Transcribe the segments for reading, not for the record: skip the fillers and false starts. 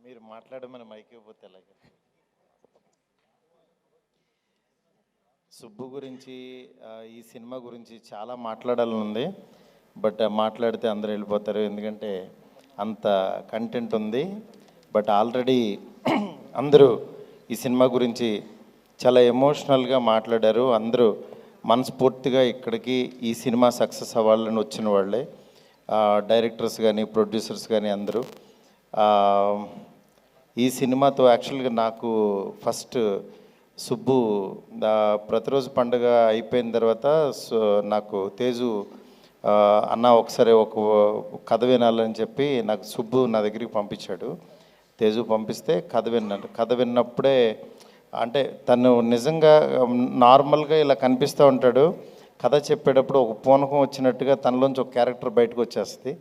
మీరు మాట్లాడమని మైక్ ఇవ్వకపోతే ఎలాగే. సుబ్బు గురించి ఈ సినిమా గురించి చాలా మాట్లాడాలని ఉంది. బట్ మాట్లాడితే అందరూ వెళ్ళిపోతారు, ఎందుకంటే అంత కంటెంట్ ఉంది. బట్ ఆల్రెడీ అందరూ ఈ సినిమా గురించి చాలా ఎమోషనల్గా మాట్లాడారు. అందరూ మనస్ఫూర్తిగా ఇక్కడికి ఈ సినిమా సక్సెస్ అవ్వాలని వచ్చిన వాళ్ళే, డైరెక్టర్స్ కానీ ప్రొడ్యూసర్స్ కానీ అందరూ. ఈ సినిమాతో యాక్చువల్గా నాకు ఫస్ట్ సుబ్బు ప్రతిరోజు పండుగ అయిపోయిన తర్వాత నాకు తేజు అన్న ఒకసారి ఒక కథ వినాలని చెప్పి నాకు సుబ్బు నా దగ్గరికి పంపించాడు. తేజు పంపిస్తే కథ విన్నాను. కథ విన్నప్పుడే అంటే తను నిజంగా నార్మల్గా ఇలా కనిపిస్తూ ఉంటాడు. కథ చెప్పేటప్పుడు ఒక పూనకం వచ్చినట్టుగా తనలోంచి ఒక క్యారెక్టర్ బయటకు వచ్చేస్తుంది.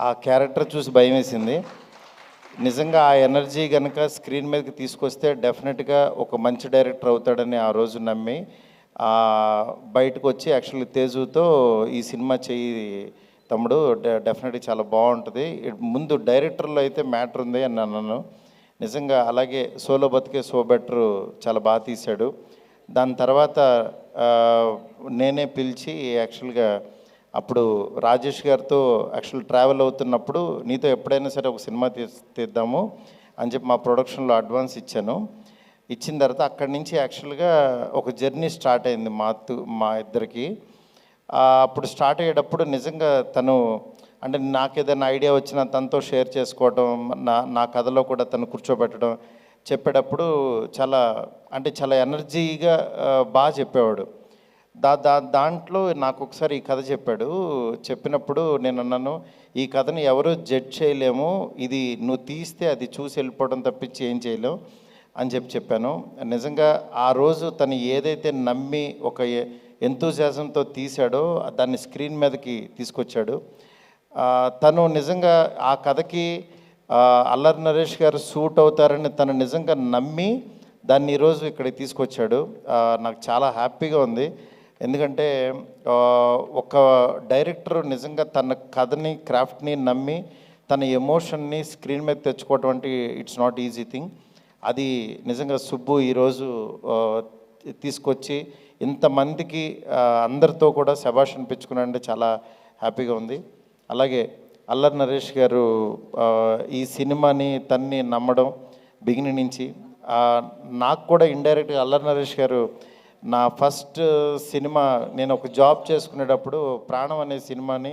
ఆ క్యారెక్టర్ చూసి భయం వేసింది. నిజంగా ఆ ఎనర్జీ కనుక స్క్రీన్ మీదకి తీసుకొస్తే డెఫినెట్గా ఒక మంచి డైరెక్టర్ అవుతాడని ఆ రోజు నమ్మి బయటకు వచ్చి యాక్చువల్లీ తేజుతో ఈ సినిమా చెయ్యి తమ్ముడు, డెఫినెట్గా చాలా బాగుంటుంది, ముందు డైరెక్టర్లో అయితే మ్యాటర్ ఉంది అని అన్నాను. నిజంగా అలాగే సోలో బతికే సో బెటర్ చాలా బాగా తీశాడు. దాని తర్వాత నేనే పిలిచి యాక్చువల్గా అప్పుడు రాజేష్ గారితో యాక్చువల్ ట్రావెల్ అవుతున్నప్పుడు నీతో ఎప్పుడైనా సరే ఒక సినిమా తీద్దాము అని చెప్పి మా ప్రొడక్షన్లో అడ్వాన్స్ ఇచ్చాను. ఇచ్చిన తర్వాత అక్కడి నుంచి యాక్చువల్గా ఒక జర్నీ స్టార్ట్ అయింది మా ఇద్దరికి. అప్పుడు స్టార్ట్ అయ్యేటప్పుడు నిజంగా తను అంటే నాకు ఏదైనా ఐడియా వచ్చినా తనతో షేర్ చేసుకోవడం, నా కథలో కూడా తను కూర్చోబెట్టడం, చెప్పేటప్పుడు చాలా ఎనర్జీగా బాగా చెప్పేవాడు. దాంట్లో నాకు ఒకసారి ఈ కథ చెప్పాడు. చెప్పినప్పుడు నేను అన్నాను, ఈ కథని ఎవరు జడ్జ్ చేయలేము, ఇది నువ్వు తీస్తే అది చూసి వెళ్ళిపోవడం తప్పించి ఏం చేయలేము అని చెప్పాను. నిజంగా ఆ రోజు తను ఏదైతే నమ్మి ఒక ఎంతూజియాజంతో తీశాడో దాన్ని స్క్రీన్ మీదకి తీసుకొచ్చాడు. తను నిజంగా ఆ కథకి అల్లరి నరేష్ గారు సూట్ అవుతారని తను నిజంగా నమ్మి దాన్ని ఈరోజు ఇక్కడికి తీసుకొచ్చాడు. నాకు చాలా హ్యాపీగా ఉంది. ఎందుకంటే ఒక డైరెక్టర్ నిజంగా తన కథని క్రాఫ్ట్ని నమ్మి తన ఎమోషన్ని స్క్రీన్ మీద తెచ్చుకోవటం అంటే ఇట్స్ నాట్ ఈజీ థింగ్. అది నిజంగా సుబ్బు ఈరోజు తీసుకొచ్చి ఇంతమందికి అందరితో కూడా శభాష్ అనిపించుకున్నాడంటే చాలా హ్యాపీగా ఉంది. అలాగే అల్లరి నరేష్ గారు ఈ సినిమాని తన్ని నమ్మడం బిగినింగ్ నుంచి, నాకు కూడా ఇండైరెక్ట్గా అల్లరి నరేష్ గారు నా ఫస్ట్ సినిమా నేను ఒక జాబ్ చేసుకునేటప్పుడు ప్రాణం అనే సినిమాని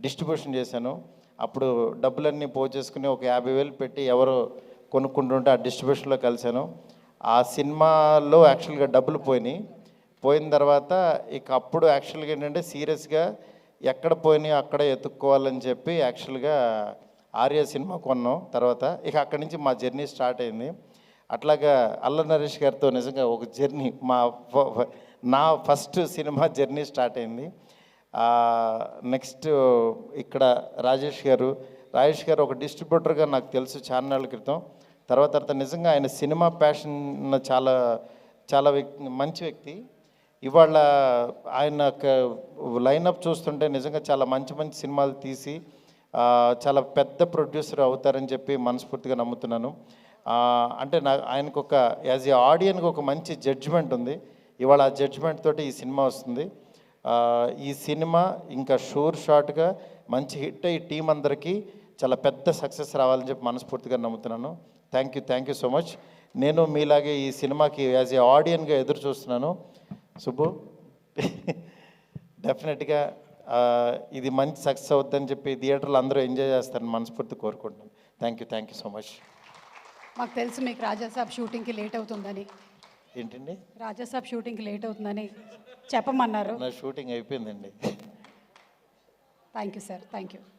డిస్ట్రిబ్యూషన్ చేశాను. అప్పుడు డబ్బులన్నీ పోచేసుకుని ఒక 50,000 పెట్టి ఎవరో కొనుక్కుంటుంటే ఆ డిస్ట్రిబ్యూషన్లో కలిశాను. ఆ సినిమాలో యాక్చువల్గా డబ్బులు పోయిన తర్వాత ఇక అప్పుడు యాక్చువల్గా ఏంటంటే సీరియస్గా ఎక్కడ పోయినాయో అక్కడే ఎత్తుక్కోవాలని చెప్పి యాక్చువల్గా ఆర్య సినిమా కొన్నాం. తర్వాత ఇక అక్కడి నుంచి మా జర్నీ స్టార్ట్ అయింది. అట్లాగా అల్లరి నరేష్ గారితో నిజంగా ఒక జర్నీ నా ఫస్ట్ సినిమా జర్నీ స్టార్ట్ అయింది. నెక్స్ట్ ఇక్కడ రాజేష్ గారు ఒక డిస్ట్రిబ్యూటర్గా నాకు తెలుసు చాలా నాళ్ళ క్రితం. తర్వాత నిజంగా ఆయన సినిమా ప్యాషన్ చాలా మంచి వ్యక్తి. ఇవాళ ఆయన లైనప్ చూస్తుంటే నిజంగా చాలా మంచి సినిమాలు తీసి చాలా పెద్ద ప్రొడ్యూసర్ అవుతారని చెప్పి మనస్ఫూర్తిగా నమ్ముతున్నాను. అంటే ఆయనకు యాజ్ ఏ ఆడియన్కి ఒక మంచి జడ్జిమెంట్ ఉంది. ఇవాళ ఆ జడ్జిమెంట్ తోటి ఈ సినిమా వస్తుంది. ఈ సినిమా ఇంకా షూర్ షార్ట్గా మంచి హిట్ అయ్యి టీం అందరికీ చాలా పెద్ద సక్సెస్ రావాలని చెప్పి మనస్ఫూర్తిగా నమ్ముతున్నాను. Thank you so much. నేను మీలాగే ఈ సినిమాకి యాజ్ ఏ ఆడియన్గా ఎదురు చూస్తున్నాను. సుబ్బు డెఫినెట్గా ఇది మంచి సక్సెస్ అవుతుందని చెప్పి థియేటర్లో అందరూ ఎంజాయ్ చేస్తారని మనస్ఫూర్తి కోరుకుంటున్నాను. Thank you so much. మాకు తెలుసు మీకు రాజాసాబ్ షూటింగ్కి లేట్ అవుతుందని. ఏంటండి? రాజాసాబ్ షూటింగ్కి లేట్ అవుతుందని చెప్పమన్నారు. నా షూటింగ్ అయిపోయిందండి. Thank you sir. Thank you.